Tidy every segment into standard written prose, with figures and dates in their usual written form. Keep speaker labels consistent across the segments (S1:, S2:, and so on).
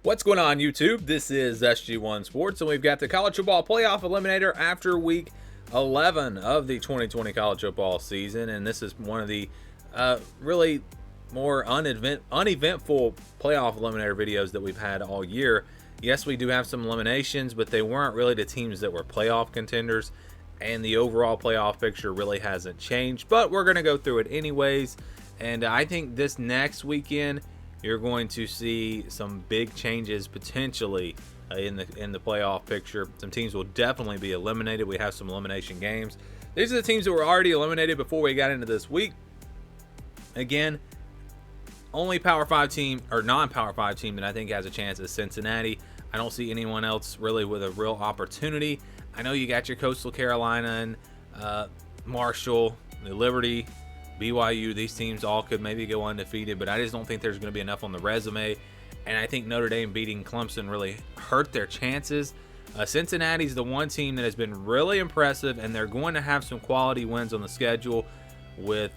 S1: What's going on, YouTube? This is SG1 Sports, and we've got the College Football Playoff Eliminator after Week 11 of the 2020 college football season, and this is one of the really more uneventful playoff eliminator videos that we've had all year. Yes, we do have some eliminations, but they weren't really the teams that were playoff contenders, and the overall playoff picture really hasn't changed, but we're going to go through it anyways. And I think this next weekend you're going to see some big changes potentially in the playoff picture. Some teams will definitely be eliminated. We have some elimination games. These are the teams that were already eliminated before we got into this week. Again, only Power 5 team or non-Power 5 team that I think has a chance is Cincinnati. I don't see anyone else really with a real opportunity. I know you got your Coastal Carolina and Marshall, the Liberty, BYU. These teams all could maybe go undefeated, but I just don't think there's going to be enough on the resume. And I think Notre Dame beating Clemson really hurt their chances. Cincinnati's the one team that has been really impressive, and they're going to have some quality wins on the schedule with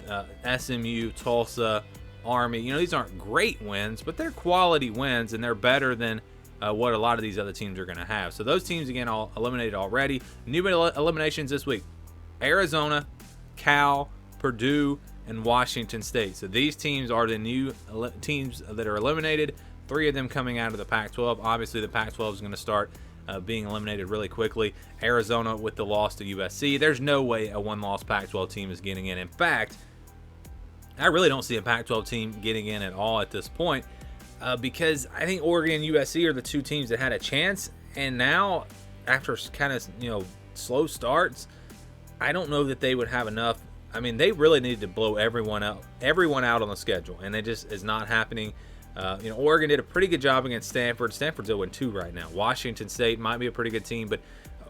S1: SMU, Tulsa, Army. You know, these aren't great wins, but they're quality wins, and they're better than what a lot of these other teams are going to have. So those teams, again, all eliminated already. New eliminations this week: Arizona, Cal, Purdue, and Washington State. So these teams are the new teams that are eliminated. 3 of them coming out of the Pac-12. Obviously, the Pac-12 is going to start being eliminated really quickly. Arizona with the loss to USC. There's no way a one-loss Pac-12 team is getting in. In fact, I really don't see a Pac-12 team getting in at all at this point because I think Oregon and USC are the 2 teams that had a chance. And now, after kind of slow starts, I don't know that they would have enough. I mean, they really needed to blow everyone out on the schedule, and it just is not happening. Oregon did a pretty good job against Stanford. Stanford's 0-2 right now. Washington State might be a pretty good team, but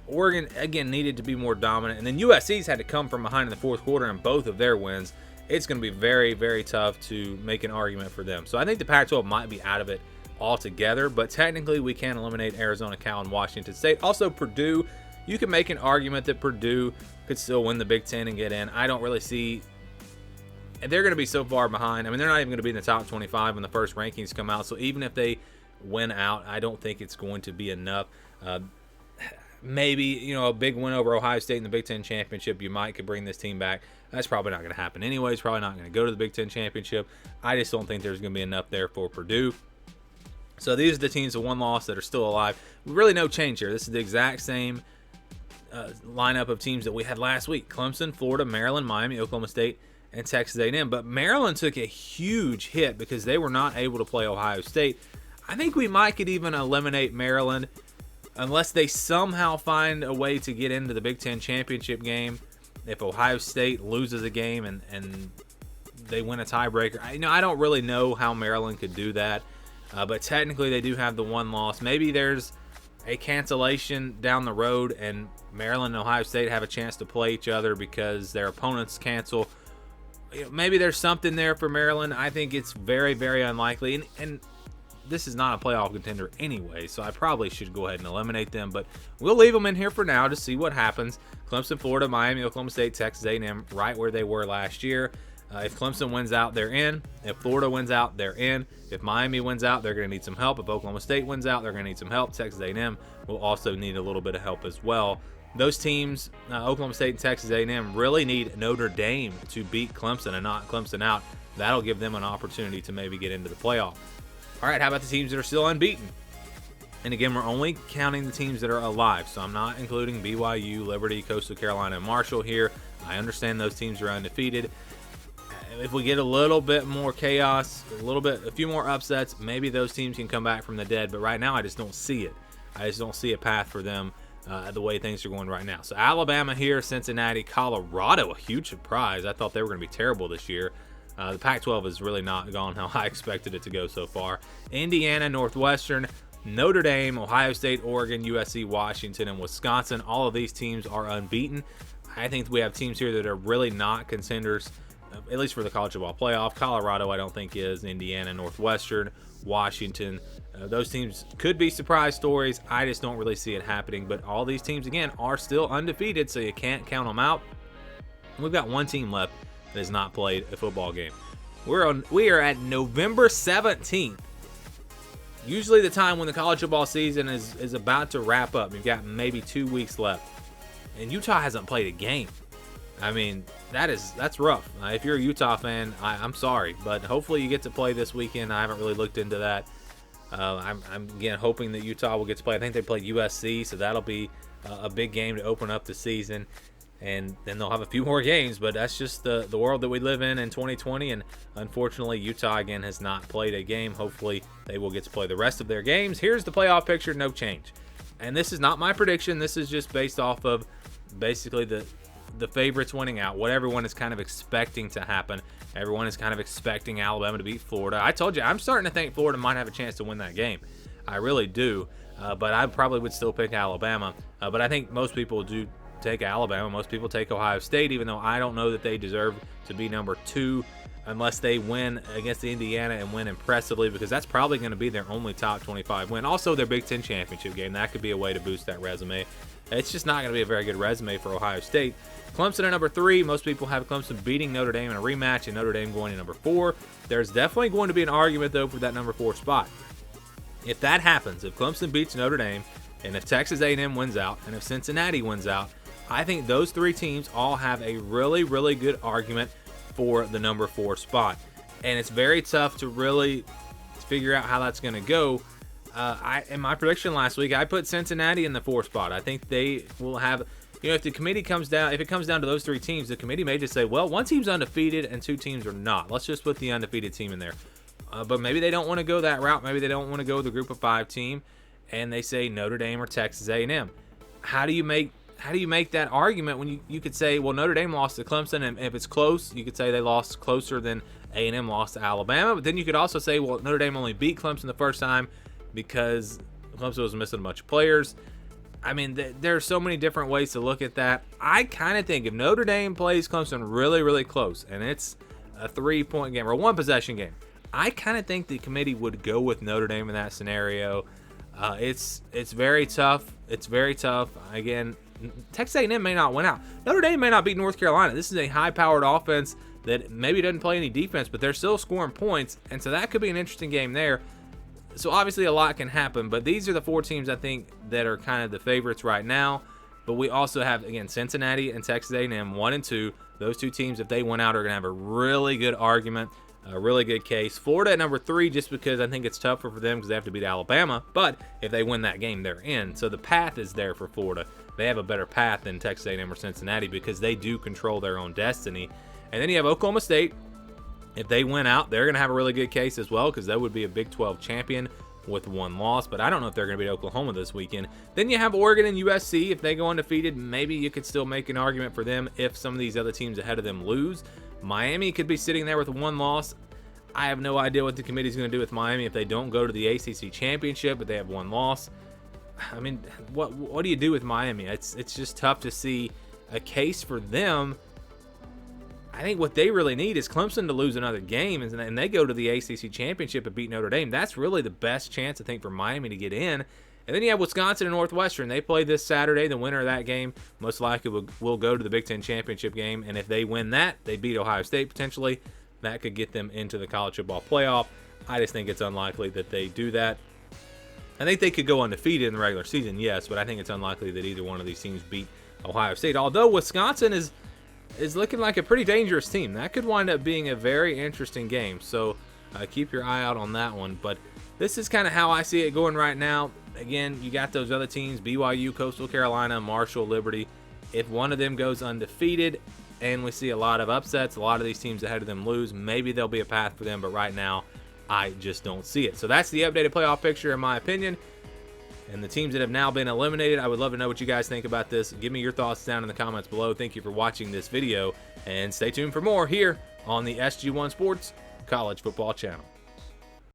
S1: Oregon, again, needed to be more dominant. And then USC's had to come from behind in the fourth quarter in both of their wins. It's going to be very, very tough to make an argument for them. So I think the Pac-12 might be out of it altogether, but technically we can eliminate Arizona, Cal, and Washington State. Also, Purdue, you can make an argument that Purdue could still win the Big Ten and get in. I don't really see. They're going to be so far behind. I mean, they're not even going to be in the top 25 when the first rankings come out. So even if they win out, I don't think it's going to be enough. Maybe, a big win over Ohio State in the Big Ten Championship, you could bring this team back. That's probably not going to happen anyways. Probably not going to go to the Big Ten Championship. I just don't think there's going to be enough there for Purdue. So these are the teams with one loss that are still alive. Really no change here. This is the exact same lineup of teams that we had last week: Clemson, Florida, Maryland, Miami, Oklahoma State, and Texas A&M. But Maryland took a huge hit because they were not able to play Ohio State. I think we could even eliminate Maryland unless they somehow find a way to get into the Big Ten championship game. If Ohio State loses a game and they win a tiebreaker, I don't really know how Maryland could do that. But technically they do have the one loss. Maybe there's a cancellation down the road and Maryland and Ohio State have a chance to play each other because their opponents cancel. Maybe there's something there for Maryland. I think it's very, very unlikely. And this is not a playoff contender anyway, so I probably should go ahead and eliminate them. But we'll leave them in here for now to see what happens. Clemson, Florida, Miami, Oklahoma State, Texas A&M, right where they were last year. If Clemson wins out, they're in. If Florida wins out, they're in. If Miami wins out, they're going to need some help. If Oklahoma State wins out, they're going to need some help. Texas A&M will also need a little bit of help as well. Those teams, Oklahoma State and Texas A&M, really need Notre Dame to beat Clemson and not Clemson out. That'll give them an opportunity to maybe get into the playoff. All right, how about the teams that are still unbeaten? And again, we're only counting the teams that are alive, so I'm not including BYU, Liberty, Coastal Carolina, and Marshall here. I understand those teams are undefeated. If we get a little bit more chaos, a few more upsets, maybe those teams can come back from the dead. But right now, I just don't see it. I just don't see a path for them the way things are going right now. So Alabama here, Cincinnati, Colorado, a huge surprise. I thought they were going to be terrible this year. The Pac-12 has really not gone how I expected it to go so far. Indiana, Northwestern, Notre Dame, Ohio State, Oregon, USC, Washington, and Wisconsin. All of these teams are unbeaten. I think we have teams here that are really not contenders, at least for the college football playoff. Colorado, I don't think is. Indiana, Northwestern, Washington. Those teams could be surprise stories. I just don't really see it happening. But all these teams, again, are still undefeated, so you can't count them out. We've got one team left that has not played a football game. We are at November 17th, usually the time when the college football season is about to wrap up. You've got maybe 2 weeks left, and Utah hasn't played a game. I mean, that's rough. If you're a Utah fan, I'm sorry, but hopefully you get to play this weekend. I haven't really looked into that. I'm again hoping that Utah will get to play. I think they played USC, so that'll be a big game to open up the season. And then they'll have a few more games, but that's just the world that we live in 2020. And unfortunately, Utah again has not played a game. Hopefully, they will get to play the rest of their games. Here's the playoff picture, no change. And this is not my prediction. This is just based off of basically the favorites winning out, what everyone is kind of expecting to happen. Everyone is kind of expecting Alabama to beat Florida. I told you, I'm starting to think Florida might have a chance to win that game. I really do, but I probably would still pick Alabama. But I think most people do take Alabama. Most people take Ohio State, even though I don't know that they deserve to be number 2 unless they win against Indiana and win impressively, because that's probably going to be their only top 25 win. Also, their Big Ten championship game. That could be a way to boost that resume. It's just not going to be a very good resume for Ohio State. Clemson at number 3. Most people have Clemson beating Notre Dame in a rematch and Notre Dame going to number 4. There's definitely going to be an argument, though, for that number 4 spot. If that happens, if Clemson beats Notre Dame, and if Texas A&M wins out, and if Cincinnati wins out, I think those 3 teams all have a really, really good argument for the number 4 spot. And it's very tough to really figure out how that's going to go. In my prediction last week, I put Cincinnati in the 4 spot. I think they will have, if the committee comes down, if it comes down to those 3 teams, the committee may just say, well, 1 team's undefeated and 2 teams are not. Let's just put the undefeated team in there. But maybe they don't want to go that route. Maybe they don't want to go the group of 5 team, and they say Notre Dame or Texas A&M. How do you make that argument when you could say, well, Notre Dame lost to Clemson, and if it's close, you could say they lost closer than A&M lost to Alabama. But then you could also say, well, Notre Dame only beat Clemson the first time because Clemson was missing a bunch of players. I mean, there are so many different ways to look at that. I kind of think if Notre Dame plays Clemson really, really close, and it's a 3-point game or a 1-possession game, I kind of think the committee would go with Notre Dame in that scenario. It's very tough. It's very tough. Again, Texas A&M may not win out. Notre Dame may not beat North Carolina. This is a high-powered offense that maybe doesn't play any defense, but they're still scoring points, and so that could be an interesting game there. So obviously a lot can happen, but these are the 4 teams I think that are kind of the favorites right now. But we also have, again, Cincinnati and Texas A&M 1 and 2. Those 2 teams, if they win out, are going to have a really good argument, a really good case. Florida at number 3, just because I think it's tougher for them because they have to beat Alabama. But if they win that game, they're in. So the path is there for Florida. They have a better path than Texas A&M or Cincinnati because they do control their own destiny. And then you have Oklahoma State. If they win out, they're going to have a really good case as well because that would be a Big 12 champion with 1 loss. But I don't know if they're going to beat Oklahoma this weekend. Then you have Oregon and USC. If they go undefeated, maybe you could still make an argument for them if some of these other teams ahead of them lose. Miami could be sitting there with 1 loss. I have no idea what the committee is going to do with Miami if they don't go to the ACC championship, but they have 1 loss. I mean, what do you do with Miami? It's just tough to see a case for them. I think what they really need is Clemson to lose another game, and they go to the ACC championship and beat Notre Dame. That's really the best chance, I think, for Miami to get in. And then you have Wisconsin and Northwestern. They play this Saturday. The winner of that game most likely will go to the Big Ten championship game. And if they win that, they beat Ohio State potentially. That could get them into the college football playoff. I just think it's unlikely that they do that. I think they could go undefeated in the regular season, yes, but I think it's unlikely that either one of these teams beat Ohio State. Although Wisconsin is looking like a pretty dangerous team. That could wind up being a very interesting game. So keep your eye out on that one. But this is kind of how I see it going right now. Again, you got those other teams, BYU, Coastal Carolina, Marshall, Liberty. If one of them goes undefeated and we see a lot of upsets, a lot of these teams ahead of them lose, maybe there'll be a path for them. But right now, I just don't see it. So that's the updated playoff picture in my opinion. And the teams that have now been eliminated, I would love to know what you guys think about this. Give me your thoughts down in the comments below. Thank you for watching this video, and stay tuned for more here on the SG1 Sports College Football Channel.